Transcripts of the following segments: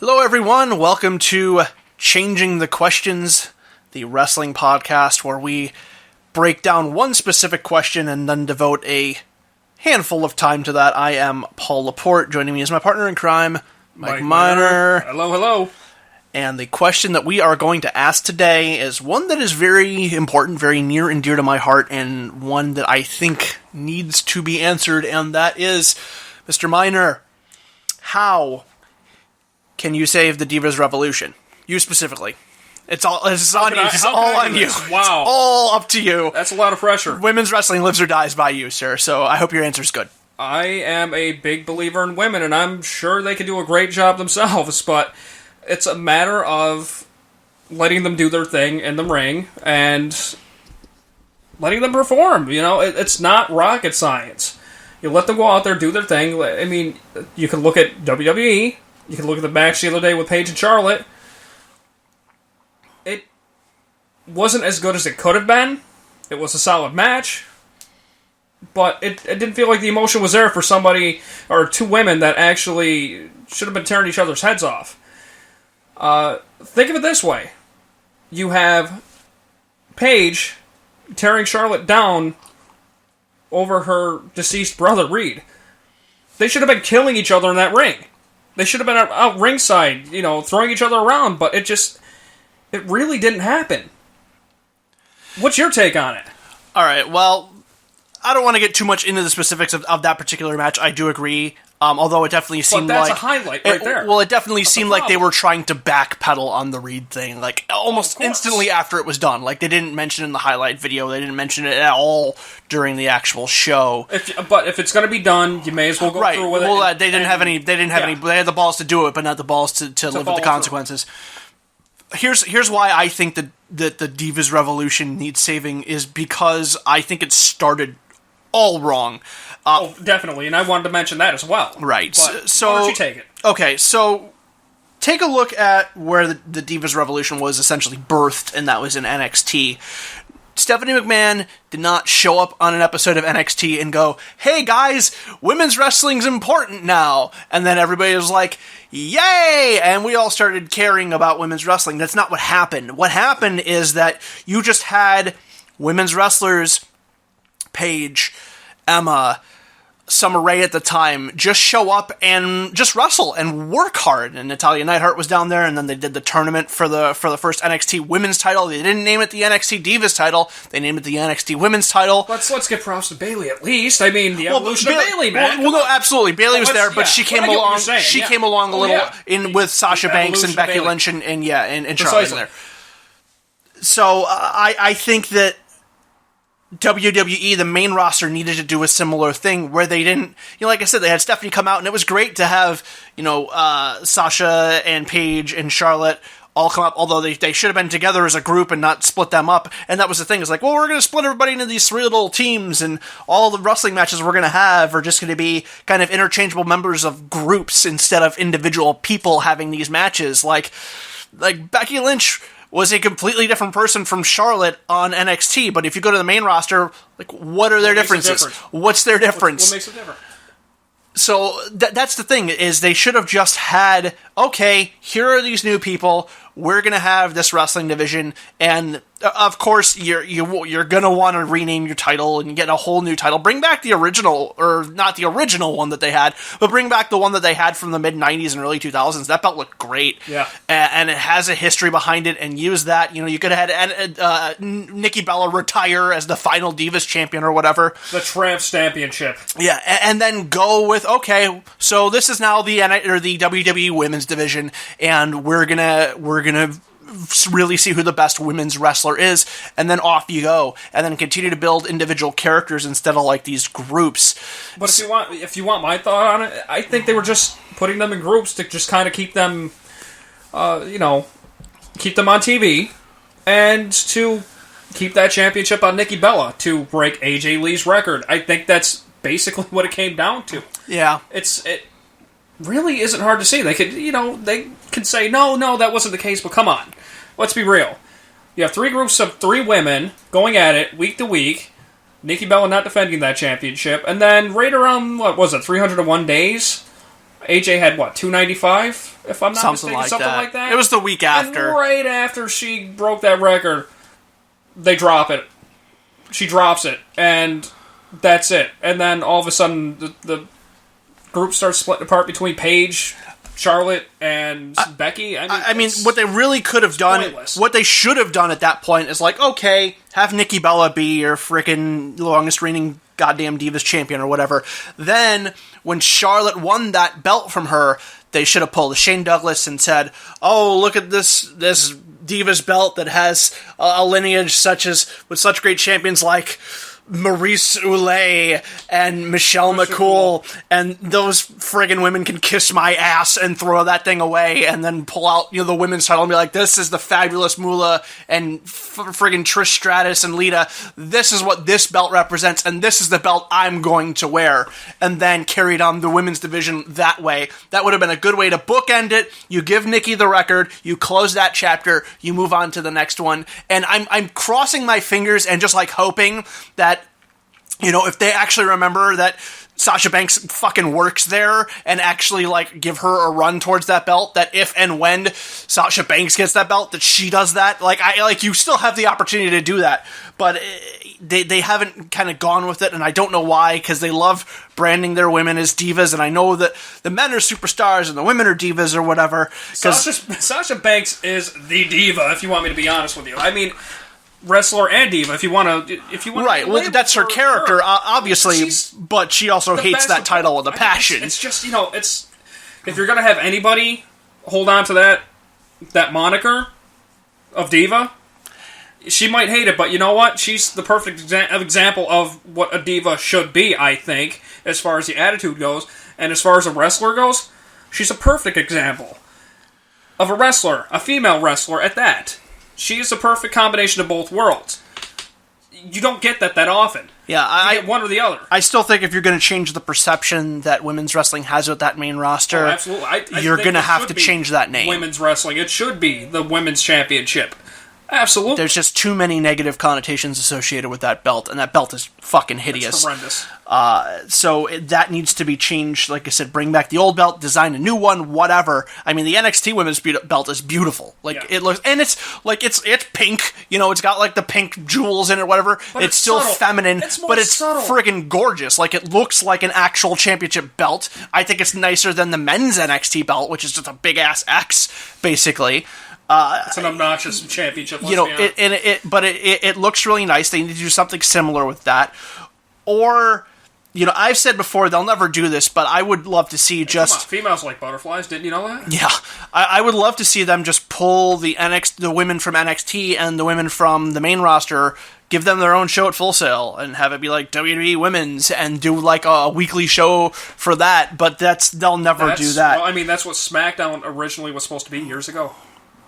Hello, everyone. Welcome to Changing the Questions, the wrestling podcast where we break down one specific question and then devote a handful of time to that. I am Paul Laporte. Joining me is my partner in crime, Mike Miner. Hello, hello. And the question that we are going to ask today is one that is very important, very near and dear to my heart, and one that I think needs to be answered, and that is, Mr. Miner, how can you save the Divas Revolution? You specifically. It's on you. It's all on you. Wow. It's all up to you. That's a lot of pressure. Women's wrestling lives or dies by you, sir, so I hope your answer's good. I am a big believer in women, and I'm sure they can do a great job themselves, but it's a matter of letting them do their thing in the ring and letting them perform. You know, it's not rocket science. You let them go out there, do their thing. I mean, you can look at WWE. You can look at the match the other day with Paige and Charlotte. It wasn't as good as it could have been. It was a solid match. But it didn't feel like the emotion was there for somebody, or two women that actually should have been tearing each other's heads off. Think of it this way. You have Paige tearing Charlotte down over her deceased brother, Reed. They should have been killing each other in that ring. They should have been out ringside, you know, throwing each other around, but it really didn't happen. What's your take on it? All right, well, I don't want to get too much into the specifics of that particular match. I do agree, although it definitely seemed like... But that's a highlight right there. Well, it definitely seemed like they were trying to backpedal on the Reed thing, like, almost instantly after it was done. Like, they didn't mention it in the highlight video, they didn't mention it at all during the actual show. But if it's going to be done, you may as well go through with it. Well, they didn't have any, they had the balls to do it, but not the balls to live with the consequences. Here's why I think that the Divas Revolution needs saving is because I think it started all wrong. Definitely, and I wanted to mention that as well. Right. But so why don't you take it? Okay, so take a look at where the Divas Revolution was essentially birthed, and that was in NXT. Stephanie McMahon did not show up on an episode of NXT and go, "Hey guys, women's wrestling's important now." And then everybody was like, "Yay!" And we all started caring about women's wrestling. That's not what happened. What happened is that you just had women's wrestlers, Paige, Emma, Summer Rae at the time, just show up and just wrestle and work hard. And Natalya Neidhart was down there, and then they did the tournament for the first NXT Women's title. They didn't name it the NXT Divas title; they named it the NXT Women's title. Let's give props to Bayley at least. I mean, the evolution of Bayley, man. Well, no, absolutely. Bayley was there, but she came along. She came along a little in with Sasha Banks and Becky Lynch and Charlotte in there. So I think that WWE, the main roster, needed to do a similar thing where they didn't, like I said, they had Stephanie come out, and it was great to have, Sasha and Paige and Charlotte all come up, although they should have been together as a group and not split them up. And that was the thing. It's like, well, we're going to split everybody into these three little teams, and all the wrestling matches we're going to have are just going to be kind of interchangeable members of groups instead of individual people having these matches. Like Becky Lynch was a completely different person from Charlotte on NXT, but if you go to the main roster, like, what are their differences? What's their difference? What makes it different? So that's the thing, is they should have just had, okay, here are these new people, we're going to have this wrestling division, and of course you're going to want to rename your title and get a whole new title. Bring back the original, or not the original one that they had, but bring back the one that they had from the mid-90s and early 2000s. That belt looked great. Yeah. And it has a history behind it, and use that. You could have had Nikki Bella retire as the final Divas champion or whatever. The Tramps Championship. Yeah, and then go with, okay, so this is now the WWE Women's Division, and we're gonna really see who the best women's wrestler is, and then off you go, and then continue to build individual characters instead of like these groups. But if you want my thought on it, I think they were just putting them in groups to just kind of keep them, keep them on TV, and to keep that championship on Nikki Bella to break AJ Lee's record. I think that's basically what it came down to. Yeah, it really isn't hard to see. They could say no, that wasn't the case. But come on, let's be real. You have three groups of three women going at it week to week. Nikki Bella not defending that championship, and then right around 301 days, AJ had, 295? If I'm not mistaken, something like that. It was the week after. And right after she broke that record, they drop it. She drops it, and that's it. And then all of a sudden, the group starts splitting apart between Paige, Charlotte, and Becky. I mean, what they really could have done, pointless. What they should have done at that point is like, okay, have Nikki Bella be your freaking longest reigning goddamn Divas champion or whatever. Then, when Charlotte won that belt from her, they should have pulled a Shane Douglas and said, oh, look at this Divas belt that has a lineage with such great champions like Maurice Oulet and Michelle McCool, and those friggin' women can kiss my ass and throw that thing away and then pull out the women's title and be like, this is the fabulous Moolah and friggin' Trish Stratus and Lita. This is what this belt represents, and this is the belt I'm going to wear. And then carried on the women's division that way. That would have been a good way to bookend it. You give Nikki the record, you close that chapter, you move on to the next one. And I'm crossing my fingers and just hoping that if they actually remember that Sasha Banks fucking works there and actually give her a run towards that belt, that if and when Sasha Banks gets that belt, that she does that. You still have the opportunity to do that, but they haven't kind of gone with it, and I don't know why, because they love branding their women as divas, and I know that the men are superstars and the women are divas or whatever. Sasha Banks is the diva, if you want me to be honest with you. I mean, wrestler and diva, if you want to right. Well, that's her character, obviously, but she also hates that title with a passion. It's just it's if you're gonna have anybody hold on to that moniker of diva, she might hate it, but you know what? She's the perfect example of what a diva should be. I think, as far as the attitude goes, and as far as a wrestler goes, she's a perfect example of a wrestler, a female wrestler at that. She is a perfect combination of both worlds. You don't get that often. Yeah, you get one or the other. I still think if you're going to change the perception that women's wrestling has with that main roster, absolutely. You're going to have to change that name. Women's wrestling. It should be the Women's Championship. Absolutely. There's just too many negative connotations associated with that belt, and that belt is fucking hideous. It's horrendous. So that needs to be changed. Like I said, bring back the old belt, design a new one, whatever. I mean, the NXT women's belt is beautiful. It looks, and it's pink. It's got the pink jewels in it, or whatever. But it's still subtle. feminine, but it's friggin' gorgeous. It looks like an actual championship belt. I think it's nicer than the men's NXT belt, which is just a big ass X, basically. It's an obnoxious championship. But it looks really nice. They need to do something similar with that, or I've said before they'll never do this, but I would love to see females like butterflies. Didn't you know that? Yeah, I would love to see them just pull the women from NXT and the women from the main roster, give them their own show at Full Sail, and have it be like WWE Women's, and do a weekly show for that. But they'll never do that. Well, I mean, that's what SmackDown originally was supposed to be years ago.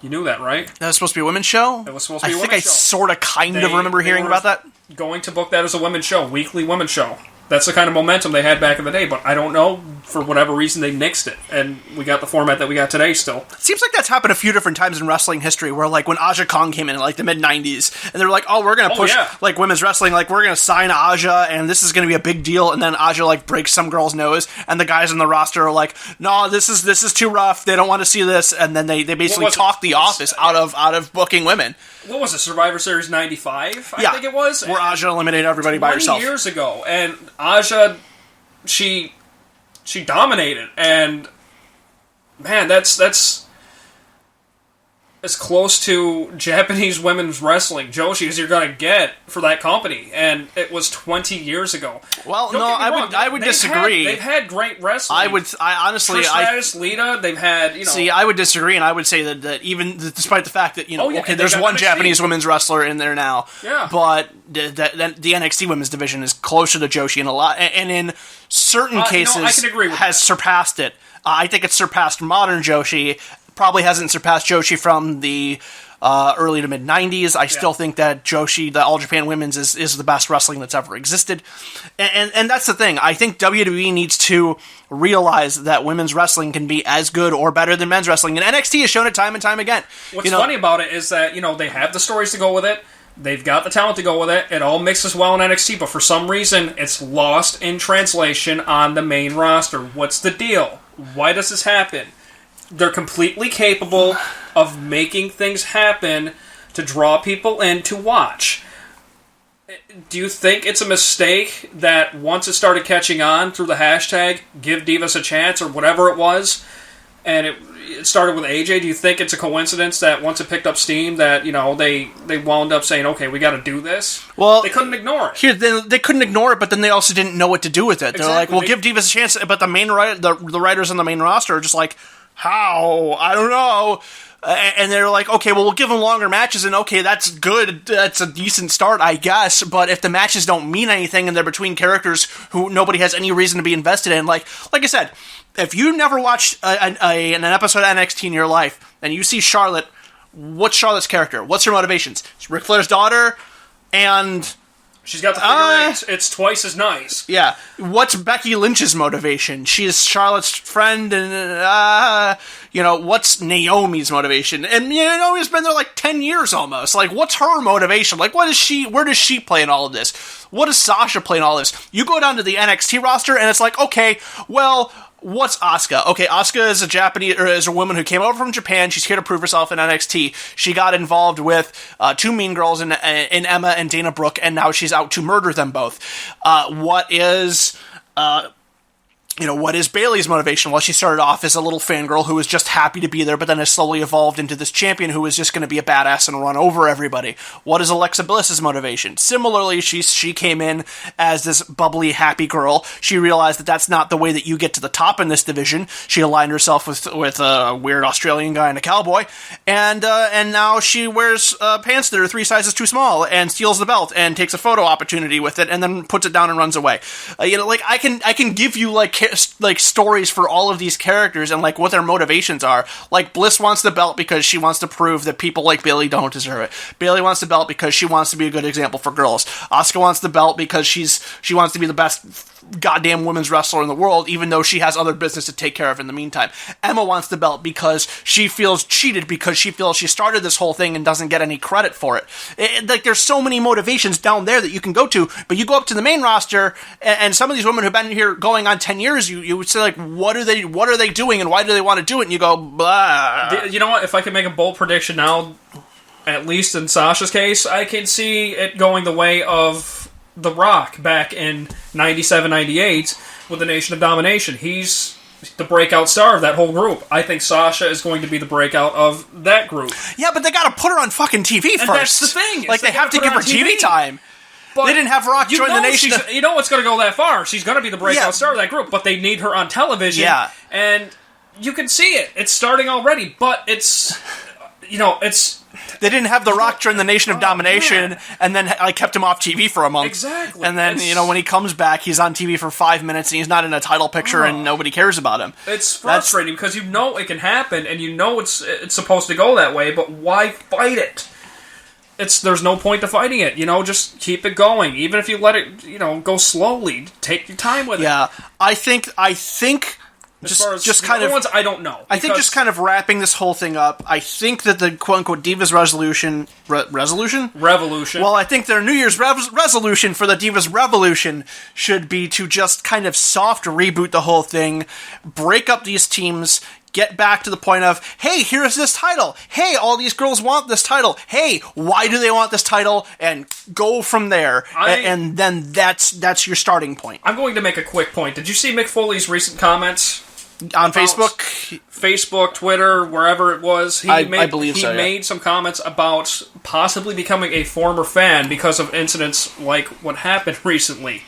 You knew that, right? That was supposed to be a women's show? It was supposed to be a women's show. I think I sort of kind of remember hearing about that. Going to book that as a women's show, weekly women's show. That's the kind of momentum they had back in the day, but I don't know, for whatever reason, they nixed it, and we got the format that we got today still. It seems like that's happened a few different times in wrestling history, where, when Aja Kong came in the mid-90s, and they were like, oh, we're going to push, women's wrestling, we're going to sign Aja, and this is going to be a big deal, and then Aja, breaks some girl's nose, and the guys on the roster are like, no, this is too rough, they don't want to see this, and then they basically talk the office out of booking women. What was it, Survivor Series 95, I think it was? Where Aja eliminated everybody by herself. 20 years ago, and Aja, she dominated, and man, that's as close to Japanese women's wrestling, Joshi, as you're gonna get for that company, and it was 20 years ago. Well, I would disagree. They've had great wrestling. I honestly, Trish Stratus, Lita, they've had, See, I would disagree, and I would say that even despite the fact that there's one NXT. Japanese women's wrestler in there now, but the NXT women's division is closer to Joshi in a lot, and in certain cases I can agree with has surpassed it. I think it's surpassed modern Joshi. Probably hasn't surpassed Joshi from the early to mid-90s. I still think that Joshi, the All Japan Women's, is the best wrestling that's ever existed. And that's the thing. I think WWE needs to realize that women's wrestling can be as good or better than men's wrestling. And NXT has shown it time and time again. What's funny about it is that, they have the stories to go with it. They've got the talent to go with it. It all mixes well in NXT, but for some reason, it's lost in translation on the main roster. What's the deal? Why does this happen? They're completely capable of making things happen to draw people in to watch. Do you think it's a mistake that once it started catching on through the hashtag, give Divas a chance, or whatever it was, and it started with AJ, do you think it's a coincidence that once it picked up steam that, they wound up saying, okay, we got to do this? Well, they couldn't ignore it. Here, they couldn't ignore it, but then they also didn't know what to do with it. They're like, well, give Divas a chance, but the writers on the main roster are just like, how? I don't know. And they're like, okay, well, we'll give them longer matches, and okay, that's good. That's a decent start, I guess. But if the matches don't mean anything and they're between characters who nobody has any reason to be invested in, like I said, if you never watched an episode of NXT in your life and you see Charlotte, what's Charlotte's character? What's her motivations? She's Ric Flair's daughter, and she's got the figure eight. It's twice as nice. Yeah. What's Becky Lynch's motivation? She's Charlotte's friend, and, what's Naomi's motivation? And Naomi's been there like 10 years almost. Like, what's her motivation? Like, where does she play in all of this? What does Sasha play in all of this? You go down to the NXT roster, and it's like, okay, well, what's Asuka? Okay, Asuka is is a woman who came over from Japan. She's here to prove herself in NXT. She got involved with two mean girls in Emma and Dana Brooke, and now she's out to murder them both. What is Bayley's motivation? Well, she started off as a little fangirl who was just happy to be there, but then has slowly evolved into this champion who is just going to be a badass and run over everybody. What is Alexa Bliss's motivation? Similarly, she came in as this bubbly, happy girl. She realized that that's not the way that you get to the top in this division. She aligned herself with a weird Australian guy and a cowboy, and now she wears pants that are 3 sizes too small and steals the belt and takes a photo opportunity with it and then puts it down and runs away. I can give you like stories for all of these characters and like what their motivations are. Like Bliss wants the belt because she wants to prove that people like Bayley don't deserve it. Bayley wants the belt because she wants to be a good example for girls. Asuka wants the belt because she wants to be the best goddamn women's wrestler in the world, even though she has other business to take care of in the meantime. Emma wants the belt because she feels cheated because she feels she started this whole thing and doesn't get any credit for it. Like, there's so many motivations down there that you can go to, but you go up to the main roster, and some of these women who've been here going on 10 years, you would say, like, what are they doing, and why do they want to do it? And you go, blah. You know what? If I can make a bold prediction now, at least in Sasha's case, I can see it going the way of The Rock back in 97, 98 with the Nation of Domination. He's the breakout star of that whole group. I think Sasha is going to be the breakout of that group. Yeah, but they gotta put her on fucking TV first. And that's the thing. Like, they have to give her TV time. But they didn't have Rock join the Nation. You know what's going to go that far. She's going to be the breakout star of that group, but they need her on television. Yeah. And you can see it. It's starting already, but it's... They didn't have The Rock join the Nation of Domination, and then kept him off TV for a month. Exactly. And then, when he comes back, he's on TV for 5 minutes, and he's not in a title picture, and nobody cares about him. It's frustrating, because it can happen, and it's supposed to go that way, but why fight it? There's no point to fighting it, just keep it going. Even if you let it, go slowly, take your time with it. Yeah, I think just kind of ones, I don't know. I think just kind of wrapping this whole thing up, I think that the quote-unquote Divas Revolution... Revolution? Well, I think their New Year's resolution for the Divas Revolution should be to just kind of soft reboot the whole thing, break up these teams, get back to the point of, hey, here's this title. Hey, all these girls want this title. Hey, why do they want this title? And go from there. And then that's your starting point. I'm going to make a quick point. Did you see Mick Foley's recent comments? On Facebook, Twitter, wherever it was. I believe so, He made some comments about possibly becoming a former fan because of incidents like what happened recently,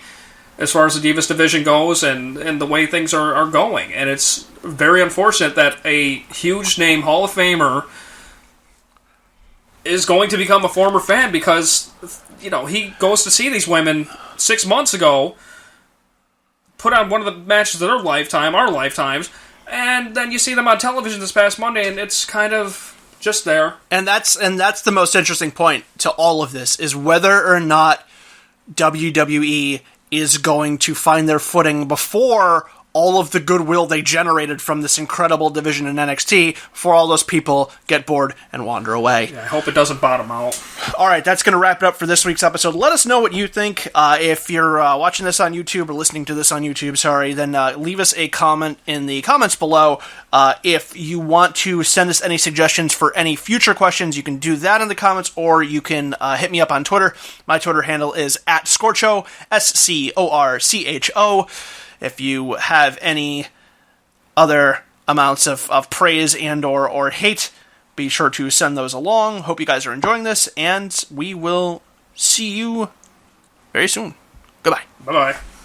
as far as the Divas division goes and the way things are going. And it's very unfortunate that a huge name Hall of Famer is going to become a former fan because, he goes to see these women 6 months ago, put on one of the matches of our lifetimes, and then you see them on television this past Monday, and it's kind of just there. And that's the most interesting point to all of this, is whether or not WWE is going to find their footing before all of the goodwill they generated from this incredible division in NXT before all those people get bored and wander away. Yeah, I hope it doesn't bottom out. All right, that's going to wrap it up for this week's episode. Let us know what you think. If you're watching this on YouTube or listening to this on YouTube, then leave us a comment in the comments below. If you want to send us any suggestions for any future questions, you can do that in the comments, or you can hit me up on Twitter. My Twitter handle is @Scorcho, SCORCHO. If you have any other amounts of praise and or hate, be sure to send those along. Hope you guys are enjoying this, and we will see you very soon. Goodbye. Bye-bye.